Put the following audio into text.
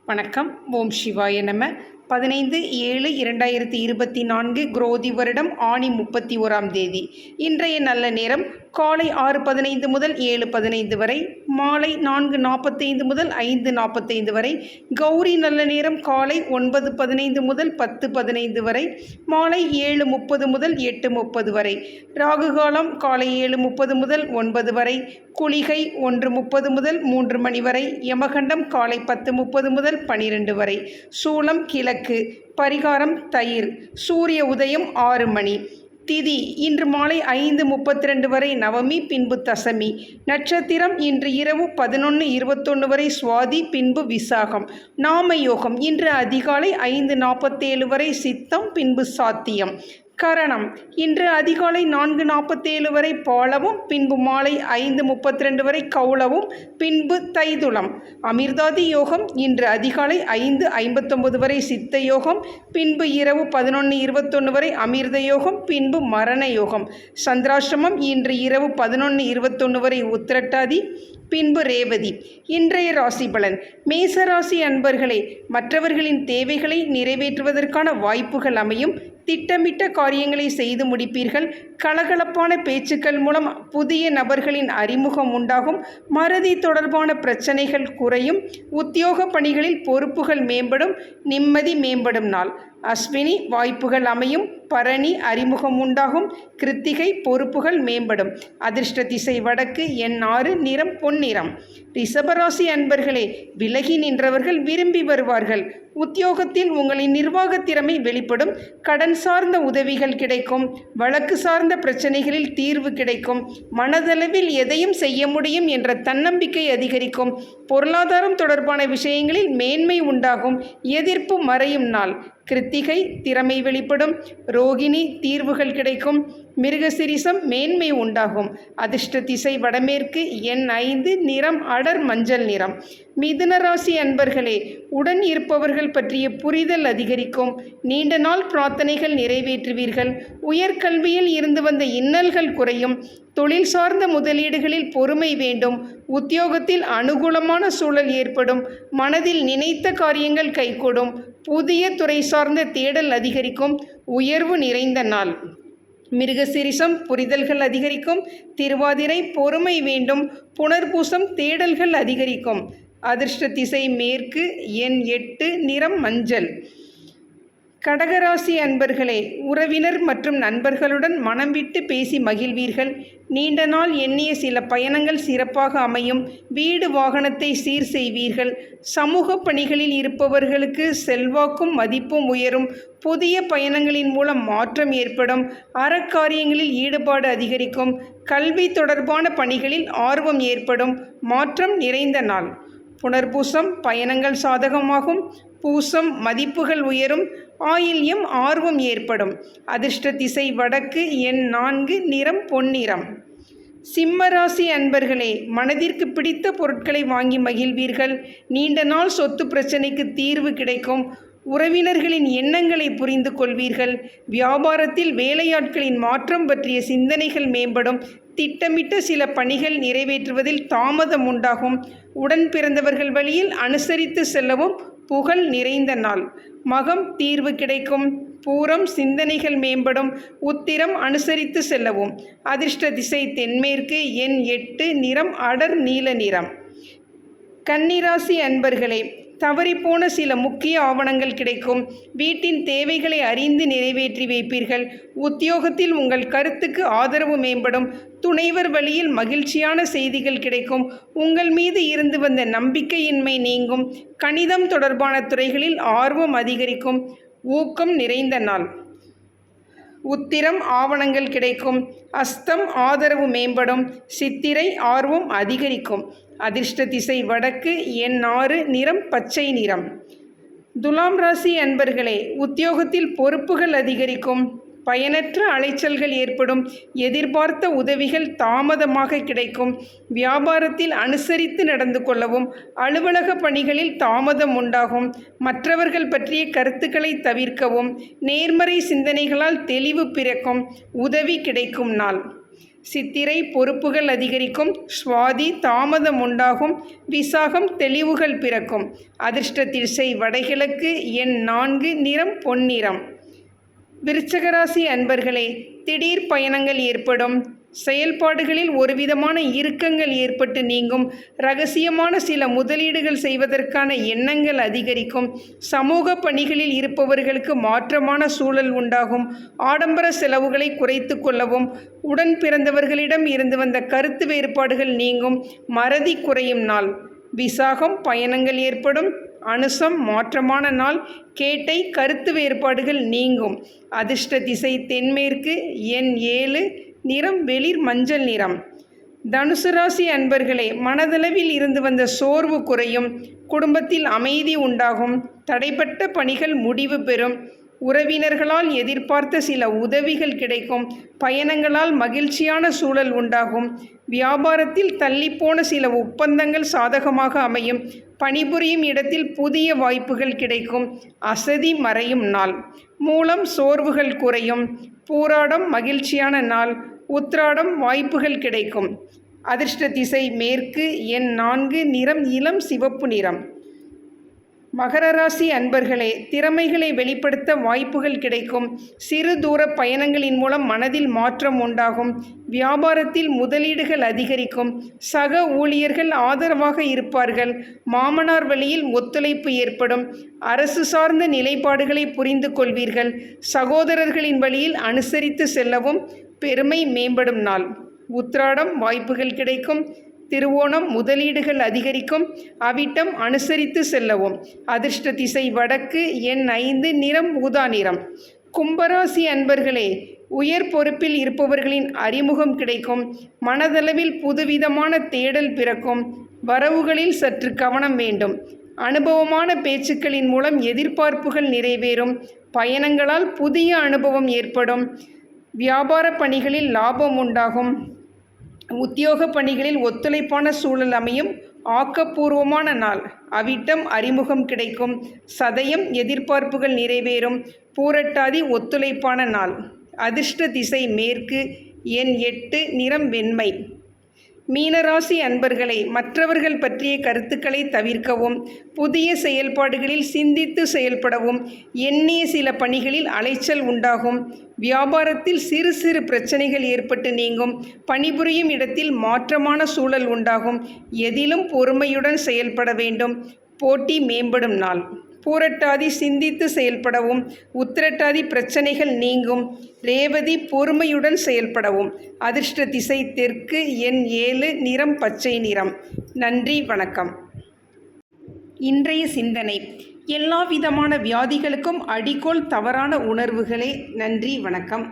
வணக்கம். ஓம் சிவாய நம. 15/7/2024 குரோதி வருடம் ஆணி 31ஆம் தேதி. இன்றைய நல்ல நேரம் காலை 6:15 முதல் 7:15 வரை, மாலை 4:45 முதல் 5:45 வரை. கௌரி நல்ல நேரம் காலை 9:15 முதல் 10:15 வரை, மாலை 7:30 முதல் 8:30 வரை. ராகுகாலம் காலை 7:30 முதல் 9 வரை, குளிகை 1:30 முதல் 3 மணி வரை, யமகண்டம் காலை 10:30 முதல் 12 வரை. சூலம் கிழக்கு, பரிகாரம் தயிர். சூரிய உதயம் 6 மணி. திதி இன்று மாலை 5:32 வரை நவமி, பின்பு தசமி. நட்சத்திரம் இன்று இரவு 11:21 வரை சுவாதி, பின்பு விசாகம். நாம யோகம் இன்று அதிகாலை 5:47 வரை சித்தம், பின்பு சாத்தியம். கரணம் இன்று அதிகாலை 4:47 வரை பாலவும், பின்பு மாலை 5:32 வரை கௌளவும், பின்பு தைதுளம். அமிர்தாதி யோகம் இன்று அதிகாலை 5:59 வரை சித்த யோகம், பின்பு இரவு 11:21 வரை அமிர்த யோகம், பின்பு மரண யோகம். சந்திராஷ்டமம் இன்று இரவு 11:21 வரை உத்திரட்டாதி, பின்பு ரேவதி. இன்றைய ராசி பலன். மேசராசி அன்பர்களே, மற்றவர்களின் தேவைகளை நிறைவேற்றுவதற்கான வாய்ப்புகள் அமையும். திட்டமிட்ட காரியங்களை செய்து முடிப்பீர்கள். கலகலப்பான பேச்சுக்கள் மூலம் புதிய நபர்களின் அறிமுகம் உண்டாகும். மறதி தொடர்பான பிரச்சனைகள் குறையும். உத்தியோக பணிகளில் பொறுப்புகள் மேம்படும். நிம்மதி மேம்படும் நாள். அஸ்வினி வாய்ப்புகள் அமையும். பரணி அறிமுகம் உண்டாகும். கிருத்திகை பொறுப்புகள் மேம்படும். அதிர்ஷ்ட திசை வடக்கு, எண் 6, நிறம் பொன்னிறம். ரிஷபராசி அன்பர்களே, விலகி நின்றவர்கள் விரும்பி வருவார்கள். உத்தியோகத்தில் உங்களின் நிர்வாக திறமை வெளிப்படும். கடன் சார்ந்த உதவிகள் கிடைக்கும். வழக்கு சார்ந்த பிரச்சனைகளில் தீர்வு கிடைக்கும். மனதளவில் எதையும் செய்ய முடியும் என்ற தன்னம்பிக்கை அதிகரிக்கும். பொருளாதாரம் தொடர்பான விஷயங்களில் மேன்மை உண்டாகும். எதிர்ப்பு மறையும் நாள். கிருத்திகை திறமை வெளிப்படும். ரோகிணி தீர்வுகள் கிடைக்கும். மிருகசிரிசம் மேன்மை உண்டாகும். அதிர்ஷ்ட திசை வடமேற்கு, எண் 5, நிறம் அடர் மஞ்சள் நிறம். மிதுன ராசி அன்பர்களே, உடன் இருப்பவர்கள் பற்றிய புரிதல் அதிகரிக்கும். நீண்ட நாள் பிரார்த்தனைகள் நிறைவேற்றுவீர்கள். உயர்கல்வியில் இருந்து வந்த இன்னல்கள் குறையும். தொழில் சார்ந்த முதலீடுகளில் பொறுமை வேண்டும். உத்தியோகத்தில் அனுகூலமான சூழல் ஏற்படும். மனதில் நினைத்த காரியங்கள் கைகூடும். புதிய துறை சார்ந்த தேடல் அதிகரிக்கும். உயர்வு நிறைந்த நாள். மிருகசிரிசம் புரிதல்கள் அதிகரிக்கும். திருவாதிரை பொறுமை வேண்டும். புனர்பூசம் தேடல்கள் அதிகரிக்கும். அதிர்ஷ்ட திசை மேற்கு, எண் 8, நிறம் மஞ்சள். கடகராசி அன்பர்களே, உறவினர் மற்றும் நண்பர்களுடன் மனம் விட்டு பேசி மகிழ்வீர்கள். நீண்ட நாள் எண்ணிய சில பயணங்கள் சிறப்பாக அமையும். வீடு வாகனத்தை சீர் செய்வீர்கள். சமூக பணிகளில் இருப்பவர்களுக்கு செல்வாக்கும் மதிப்பும் உயரும். புதிய பயணங்களின் மூலம் மாற்றம் ஏற்படும். அறக்காரியங்களில் ஈடுபாடு அதிகரிக்கும். கல்வி தொடர்பான பணிகளில் ஆர்வம் ஏற்படும். மாற்றம் நிறைந்த நாள். புனர்பூசம் பயணங்கள் சாதகமாகும். பூசம் மதிப்புகள் உயரும். ஆயில்யம் ஆர்வம் ஏற்படும். அதிர்ஷ்ட திசை வடக்கு, எண் 4, நிறம் பொன்னிறம். சிம்மராசி அன்பர்களே, மனதிற்கு பிடித்த பொருட்களை வாங்கி மகிழ்வீர்கள். நீண்ட நாள் சொத்து பிரச்சனைக்கு தீர்வு கிடைக்கும். உறவினர்களின் எண்ணங்களை புரிந்து கொள்வீர்கள். வியாபாரத்தில் வேலையாட்களின் மாற்றம் பற்றிய சிந்தனைகள் மேம்படும். திட்டமிட்ட சில பணிகள் நிறைவேற்றுவதில் தாமதம் உண்டாகும். உடன் பிறந்தவர்கள் வழியில் அனுசரித்து செல்லவும். புகழ் நிறைந்த நாள். மகம் தீர்வு கிடைக்கும். பூரம் சிந்தனைகள் மேம்படும். உத்திரம் அனுசரித்து செல்லவும். அதிர்ஷ்ட திசை தென்மேற்கு, எண் 8, நிறம் அடர் நீல நிறம். கன்னிராசி அன்பர்களே, தவறிப்போன சில முக்கிய ஆவணங்கள் கிடைக்கும். வீட்டின் தேவைகளை அறிந்து நிறைவேற்றி வைப்பீர்கள். உத்தியோகத்தில் உங்கள் கருத்துக்கு ஆதரவு மேம்படும். துணைவர் வழியில் மகிழ்ச்சியான செய்திகள் கிடைக்கும். உங்கள் மீது இருந்து வந்த நம்பிக்கையின்மை நீங்கும். கணிதம் தொடர்பான துறைகளில் ஆர்வம் அதிகரிக்கும். ஊக்கம் நிறைந்த நாள். உத்திரம் ஆவணங்கள் கிடைக்கும். அஸ்தம் ஆதரவு மேம்படும். சித்திரை ஆர்வம் அதிகரிக்கும். அதிர்ஷ்ட திசை வடக்கு, எண் 6, நிறம் பச்சை நிறம். துலாம் ராசி அன்பர்களே, உத்தியோகத்தில் பொறுப்புகள் அதிகரிக்கும். பயனற்ற அலைச்சல்கள் ஏற்படும். எதிர்பார்த்த உதவிகள் தாமதமாக கிடைக்கும். வியாபாரத்தில் அனுசரித்து நடந்து கொள்ளவும். அலுவலக பணிகளில் தாமதம் உண்டாகும். மற்றவர்கள் பற்றிய கருத்துக்களை தவிர்க்கவும். நேர்மறை சிந்தனைகளால் தெளிவு பிறக்கும். உதவி கிடைக்கும் நாள். சித்திரை பொறுப்புகள் அதிகரிக்கும். சுவாதி தாமதம் உண்டாகும். விசாகம் தெளிவுகள் பிறக்கும். அதிர்ஷ்ட திசை வடகிழக்கு. எண் 4, நிறம் பொன்னிறம். விருச்சகராசி அன்பர்களே, திடீர் பயணங்கள் ஏற்படும். செயல்பாடுகளில் ஒருவிதமான இறுக்கங்கள் ஏற்பட்டு நீங்கும். இரகசியமான சில முதலீடுகள் செய்வதற்கான எண்ணங்கள் அதிகரிக்கும். சமூக பணிகளில் இருப்பவர்களுக்கு மாற்றமான சூழல் உண்டாகும். ஆடம்பர செலவுகளை குறைத்து கொள்ளவும். உடன் பிறந்தவர்களிடம் இருந்து வந்த கருத்து வேறுபாடுகள் நீங்கும். மறதி குறையும் நாள். விசாகம் பயணங்கள் ஏற்படும். அனுசம் மாற்றமான நாள். கேட்டை கருத்து வேறுபாடுகள் நீங்கும். அதிர்ஷ்ட திசை தென்மேற்கு. எண் 7, நிறம் வெளிர் மஞ்சள் நிறம். தனுசு ராசி அன்பர்களே, மனதளவில் இருந்து வந்த சோர்வு குறையும். குடும்பத்தில் அமைதி உண்டாகும். தடைப்பட்ட பணிகள் முடிவு பெறும். உறவினர்களால் எதிர்பார்த்த சில உதவிகள் கிடைக்கும். பயணங்களால் மகிழ்ச்சியான சூழல் உண்டாகும். வியாபாரத்தில் தள்ளிப்போன சில ஒப்பந்தங்கள் சாதகமாக அமையும். பணிபுரியும் இடத்தில் புதிய வாய்ப்புகள் கிடைக்கும். அசதி மறையும் நாள். மூலம் சோர்வுகள் குறையும். பூராடம் மகிழ்ச்சியான நாள். உத்திராடம் வாய்ப்புகள் கிடைக்கும். அதிர்ஷ்ட திசை மேற்கு. எண் 4, நிறம் இளம் சிவப்பு நிறம். மகர ராசி அன்பர்களே, திறமைகளை வெளிப்படுத்த வாய்ப்புகள் கிடைக்கும். சிறு தூர பயணங்களின் மூலம் மனதில் மாற்றம் உண்டாகும். வியாபாரத்தில் முதலீடுகள் அதிகரிக்கும். சக ஊழியர்கள் ஆதரவாக இருப்பார்கள். மாமனார் வழியில் ஒத்துழைப்பு ஏற்படும். அரசு சார்ந்த நிலைப்பாடுகளை புரிந்து கொள்வீர்கள். சகோதரர்களின் வழியில் அனுசரித்து செல்லவும். பெருமை மேம்படும் நாள். உத்திராடம் வாய்ப்புகள் கிடைக்கும். திருவோணம் முதலீடுகள் அதிகரிக்கும். அவிட்டம் அனுசரித்து செல்லவும். அதிர்ஷ்ட திசை வடக்கு. எண் 5, நிறம் ஊதா நிறம். கும்பராசி அன்பர்களே, உயர் பொறுப்பில் இருப்பவர்களின் அறிமுகம் கிடைக்கும். மனதளவில் புதுவிதமான தேடல் பிறக்கும். வரவுகளில் சற்று கவனம் வேண்டும். அனுபவமான பேச்சுக்களின் மூலம் எதிர்பார்ப்புகள் நிறைவேறும். பயணங்களால் புதிய அனுபவம் ஏற்படும். வியாபார பணிகளில் லாபம் உண்டாகும். உத்தியோக பணிகளில் ஒத்துழைப்பான சூழல் அமையும். ஆக்கப்பூர்வமான நாள். அவிட்டம் அறிமுகம் கிடைக்கும். சதயம் எதிர்பார்ப்புகள் நிறைவேறும். பூரட்டாதி ஒத்துழைப்பான நாள். அதிர்ஷ்ட திசை மேற்கு. எண் 8, நிறம் வெண்மை. மீனராசி அன்பர்களே, மற்றவர்கள் பற்றிய கருத்துக்களை தவிர்க்கவும். புதிய செயல்பாடுகளில் சிந்தித்து செயல்படவும். எண்ணிய சில பணிகளில் அலைச்சல் உண்டாகும். வியாபாரத்தில் சிறு சிறு பிரச்சனைகள் ஏற்பட்டு நீங்கும். பணிபுரியும் இடத்தில் மாற்றமான சூழல் உண்டாகும். எதிலும் பொறுமையுடன் செயல்பட வேண்டும். போட்டி மேம்படும் நாள். பூரட்டாதி சிந்தித்து செயல்படவும். உத்திரட்டாதி பிரச்சனைகள் நீங்கும். ரேவதி பொறுமையுடன் செயல்படவும். அதிர்ஷ்ட திசை தெற்கு. எண் 7, நிறம் பச்சை நிறம். நன்றி, வணக்கம். இன்றைய சிந்தனை: எல்லா விதமான வியாதிகளுக்கும் அடிக்கோல் தவறான உணர்வுகளே. நன்றி, வணக்கம்.